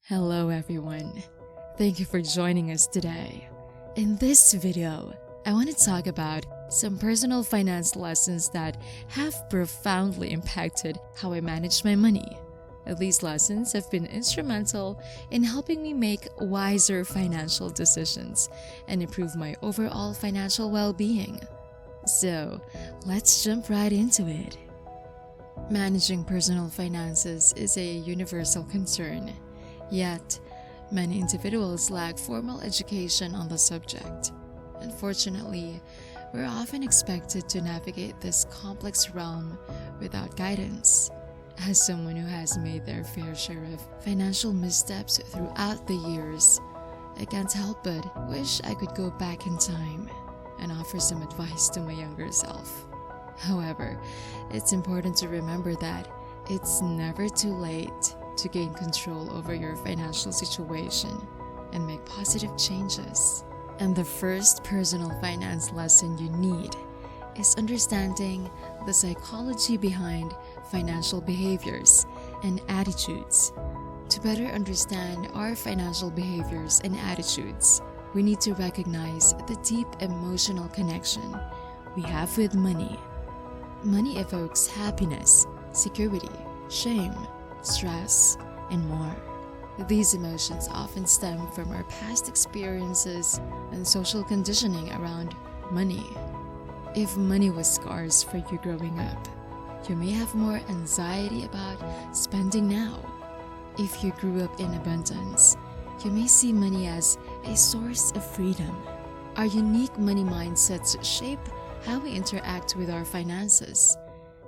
Hello everyone, thank you for joining us today. In this video, I want to talk about some personal finance lessons that have profoundly impacted how I manage my money. These lessons have been instrumental in helping me make wiser financial decisions and improve my overall financial well-being. So, let's jump right into it. Managing personal finances is a universal concern. Yet, many individuals lack formal education on the subject. Unfortunately, we're often expected to navigate this complex realm without guidance. As someone who has made their fair share of financial missteps throughout the years, I can't help but wish I could go back in time and offer some advice to my younger self. However, it's important to remember that it's never too late to gain control over your financial situation and make positive changes. And the first personal finance lesson you need is understanding the psychology behind financial behaviors and attitudes. To better understand our financial behaviors and attitudes, we need to recognize the deep emotional connection we have with money. Money evokes happiness, security, shame, stress, and more. These emotions often stem from our past experiences and social conditioning around money. If money was scarce for you growing up, you may have more anxiety about spending now. If you grew up in abundance, you may see money as a source of freedom. Our unique money mindsets shape how we interact with our finances.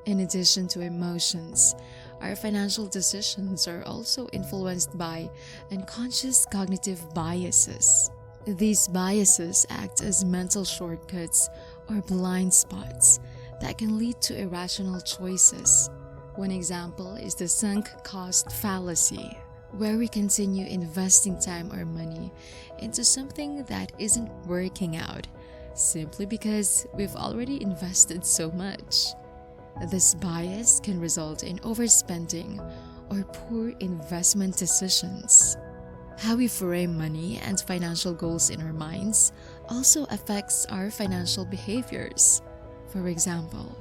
In addition to emotions, our financial decisions are also influenced by unconscious cognitive biases. These biases act as mental shortcuts or blind spots that can lead to irrational choices. One example is the sunk cost fallacy, where we continue investing time or money into something that isn't working out simply because we've already invested so much. This bias can result in overspending or poor investment decisions. How we frame money and financial goals in our minds also affects our financial behaviors. For example,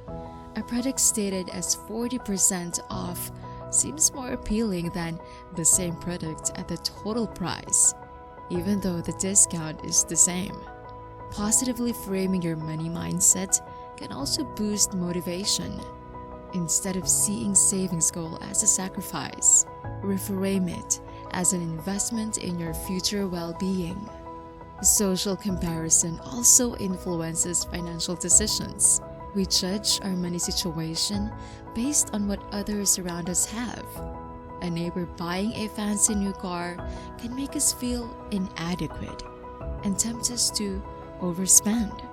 a product stated as 40% off seems more appealing than the same product at the total price, even though the discount is the same. Positively framing your money mindset can also boost motivation. Instead of seeing savings goal as a sacrifice, reframe it as an investment in your future well-being. Social comparison also influences financial decisions. We judge our money situation based on what others around us have. A neighbor buying a fancy new car can make us feel inadequate and tempt us to overspend,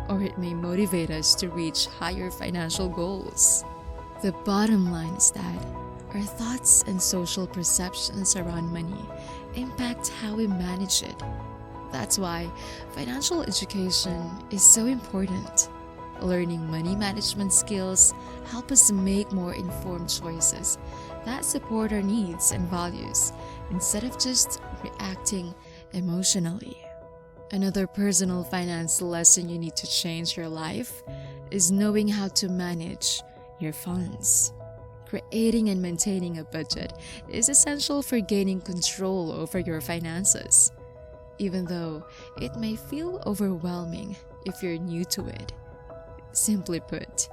or it may motivate us to reach higher financial goals. The bottom line is that our thoughts and social perceptions around money impact how we manage it. That's why financial education is so important. Learning money management skills help us make more informed choices that support our needs and values instead of just reacting emotionally. Another personal finance lesson you need to change your life is knowing how to manage your funds. Creating and maintaining a budget is essential for gaining control over your finances, even though it may feel overwhelming if you're new to it. Simply put,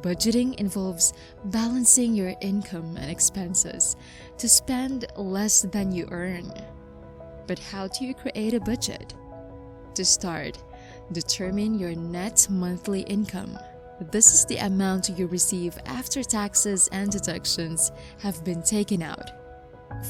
budgeting involves balancing your income and expenses to spend less than you earn. But how do you create a budget? To start, determine your net monthly income. This is the amount you receive after taxes and deductions have been taken out.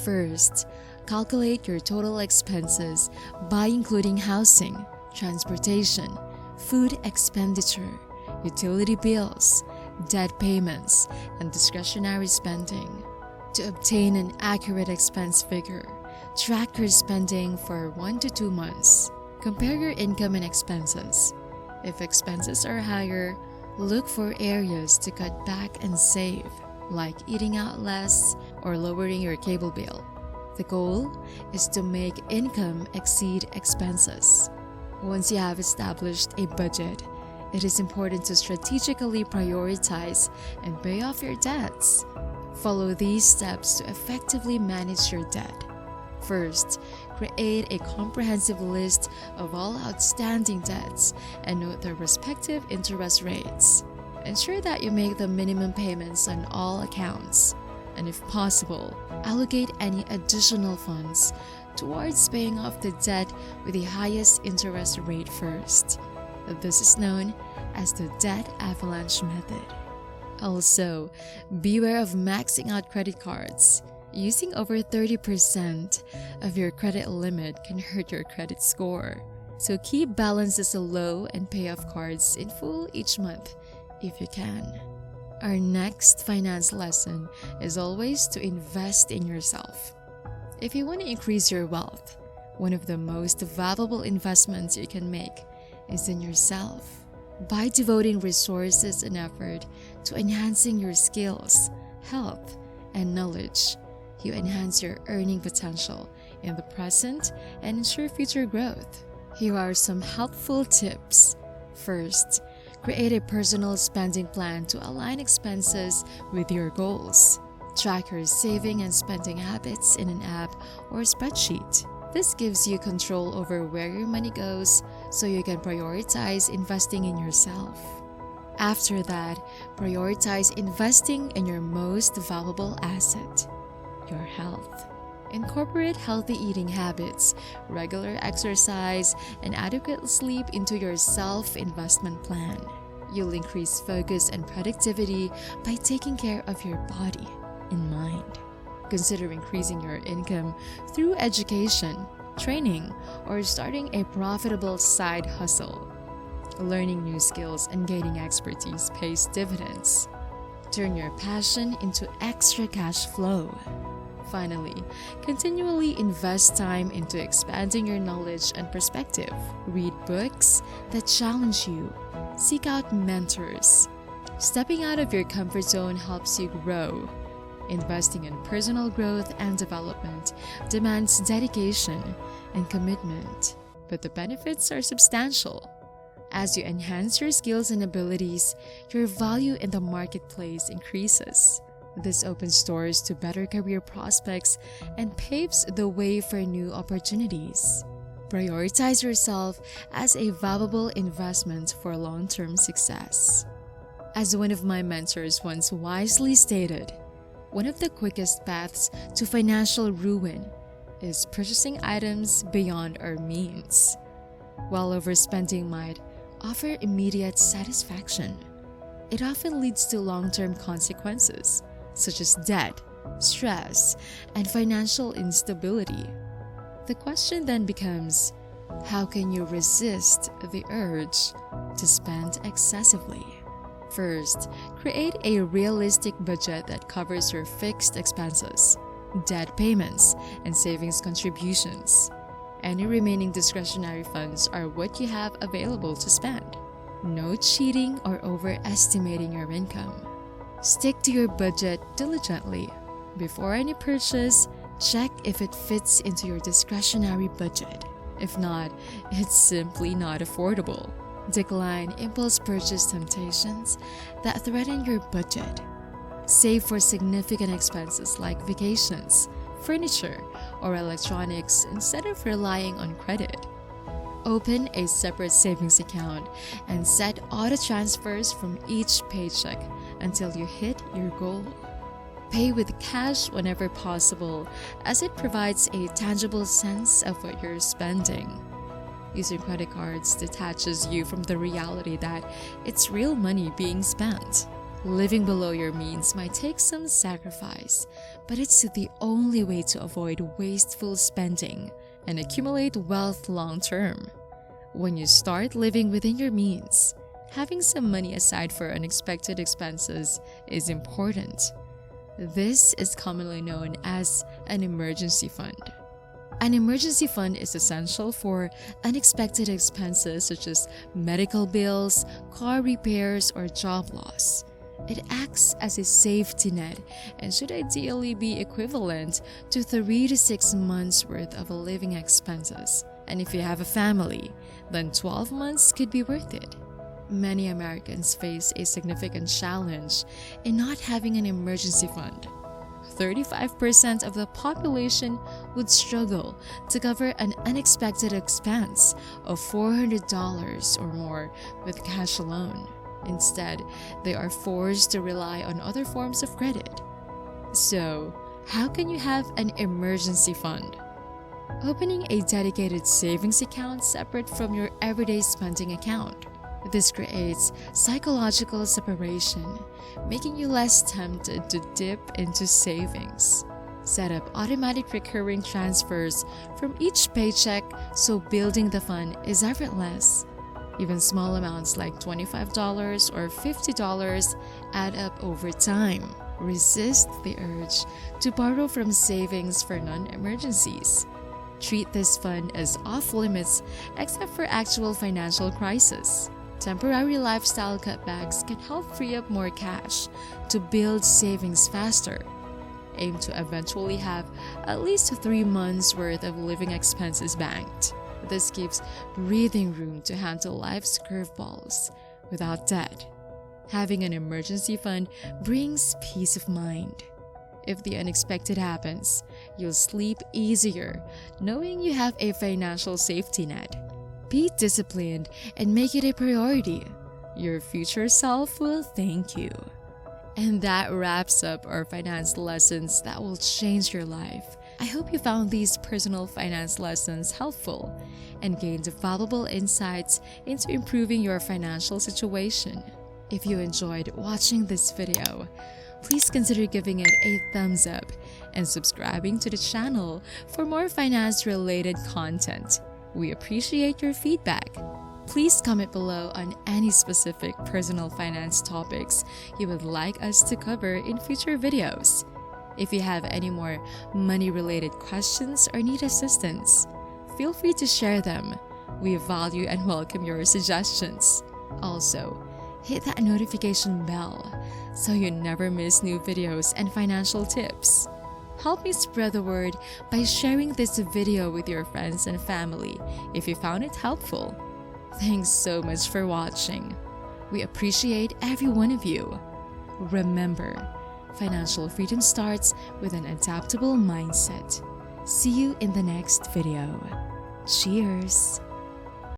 First, calculate your total expenses by including housing, transportation, food expenditure, utility bills, debt payments, and discretionary spending. To obtain an accurate expense figure, track your spending for 1 to 2 months. Compare your income and expenses. If expenses are higher, look for areas to cut back and save, like eating out less or lowering your cable bill. The goal is to make income exceed expenses. Once you have established a budget, it is important to strategically prioritize and pay off your debts. Follow these steps to effectively manage your debt. First, create a comprehensive list of all outstanding debts and note their respective interest rates. Ensure that you make the minimum payments on all accounts, and if possible, allocate any additional funds towards paying off the debt with the highest interest rate first. This is known as the debt avalanche method. Also, beware of maxing out credit cards. Using over 30% of your credit limit can hurt your credit score. So keep balances low and pay off cards in full each month if you can. Our next finance lesson is always to invest in yourself. If you want to increase your wealth, one of the most valuable investments you can make is in yourself. By devoting resources and effort to enhancing your skills, health, and knowledge, you enhance your earning potential in the present and ensure future growth. Here are some helpful tips. First, create a personal spending plan to align expenses with your goals. Track your saving and spending habits in an app or spreadsheet. This gives you control over where your money goes so you can prioritize investing in yourself. After that, prioritize investing in your most valuable asset, your health. Incorporate healthy eating habits, regular exercise, and adequate sleep into your self-investment plan. You'll increase focus and productivity by taking care of your body and mind. Consider increasing your income through education, training, or starting a profitable side hustle. Learning new skills and gaining expertise pays dividends. Turn your passion into extra cash flow. Finally, continually invest time into expanding your knowledge and perspective. Read books that challenge you. Seek out mentors. Stepping out of your comfort zone helps you grow. Investing in personal growth and development demands dedication and commitment, but the benefits are substantial. As you enhance your skills and abilities, your value in the marketplace increases. This opens doors to better career prospects and paves the way for new opportunities. Prioritize yourself as a valuable investment for long-term success. As one of my mentors once wisely stated, one of the quickest paths to financial ruin is purchasing items beyond our means. While overspending might offer immediate satisfaction, it often leads to long-term consequences such as debt, stress, and financial instability. The question then becomes, how can you resist the urge to spend excessively? First, create a realistic budget that covers your fixed expenses, debt payments, and savings contributions. Any remaining discretionary funds are what you have available to spend. No cheating or overestimating your income. Stick to your budget diligently. Before any purchase, check if it fits into your discretionary budget. If not, it's simply not affordable. Decline impulse purchase temptations that threaten your budget. Save for significant expenses like vacations, furniture, or electronics instead of relying on credit. Open a separate savings account and set auto transfers from each paycheck until you hit your goal. Pay with cash whenever possible, as it provides a tangible sense of what you're spending. Using credit cards detaches you from the reality that it's real money being spent. Living below your means might take some sacrifice, but it's the only way to avoid wasteful spending and accumulate wealth long term. When you start living within your means, having some money aside for unexpected expenses is important. This is commonly known as an emergency fund. An emergency fund is essential for unexpected expenses such as medical bills, car repairs, or job loss. It acts as a safety net and should ideally be equivalent to 3 to 6 months worth of living expenses. And if you have a family, then 12 months could be worth it. Many Americans face a significant challenge in not having an emergency fund. 35% of the population would struggle to cover an unexpected expense of $400 or more with cash alone. Instead, they are forced to rely on other forms of credit. So, how can you have an emergency fund? Opening a dedicated savings account separate from your everyday spending account. This creates psychological separation, making you less tempted to dip into savings. Set up automatic recurring transfers from each paycheck so building the fund is effortless. Even small amounts like $25 or $50 add up over time. Resist the urge to borrow from savings for non-emergencies. Treat this fund as off-limits except for actual financial crisis. Temporary lifestyle cutbacks can help free up more cash to build savings faster. Aim to eventually have at least 3 months' worth of living expenses banked. This gives breathing room to handle life's curveballs without debt. Having an emergency fund brings peace of mind. If the unexpected happens, you'll sleep easier knowing you have a financial safety net. Be disciplined and make it a priority. Your future self will thank you. And that wraps up our finance lessons that will change your life. I hope you found these personal finance lessons helpful and gained valuable insights into improving your financial situation. If you enjoyed watching this video, please consider giving it a thumbs up and subscribing to the channel for more finance-related content. We appreciate your feedback. Please comment below on any specific personal finance topics you would like us to cover in future videos. If you have any more money-related questions or need assistance, feel free to share them. We value and welcome your suggestions. Also, hit that notification bell so you never miss new videos and financial tips. Help me spread the word by sharing this video with your friends and family if you found it helpful. Thanks so much for watching. We appreciate every one of you. Remember, financial freedom starts with an adaptable mindset. See you in the next video. Cheers!